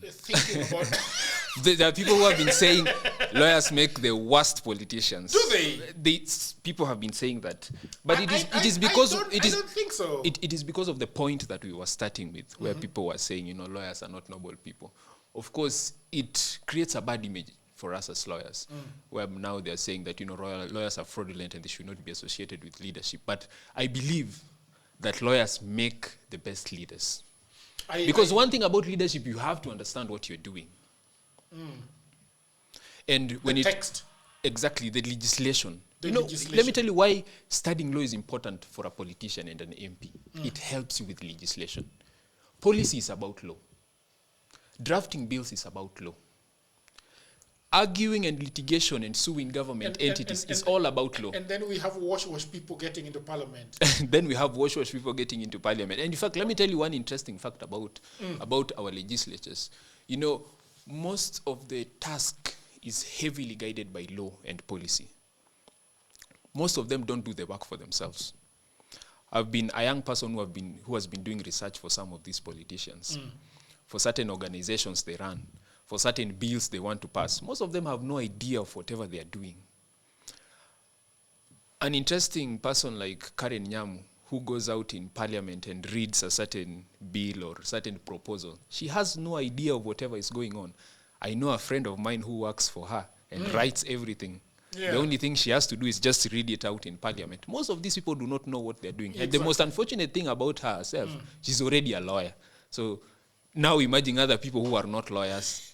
thinking about... There are people who have been saying lawyers make the worst politicians. Do they? People have been saying that, but it is because I don't think so. It is because of the point that we were starting with, where people were saying, lawyers are not noble people. Of course, it creates a bad image for us as lawyers, where now they're saying that lawyers are fraudulent and they should not be associated with leadership. But I believe that lawyers make the best leaders. Because one thing about leadership, you have to understand what you're doing. And when the text. Exactly, the legislation. Legislation. Let me tell you why studying law is important for a politician and an MP. It helps you with legislation. Policy is about law. Drafting bills is about law. Arguing and litigation and suing government entities is all about law. And then we have wash people getting into parliament. Then we have wash people getting into parliament. And in fact, let me tell you one interesting fact about our legislatures. Most of the task is heavily guided by law and policy. Most of them don't do the work for themselves. I've been a young person who has been doing research for some of these politicians, for certain organizations they run, for certain bills they want to pass. Most of them have no idea of whatever they are doing. An interesting person like Karen Nyamu, who goes out in parliament and reads a certain bill or certain proposal, she has no idea of whatever is going on. I know a friend of mine who works for her and writes everything. Yeah. The only thing she has to do is just read it out in parliament. Most of these people do not know what they're doing. Exactly. And the most unfortunate thing about her herself, she's already a lawyer. So now imagine other people who are not lawyers.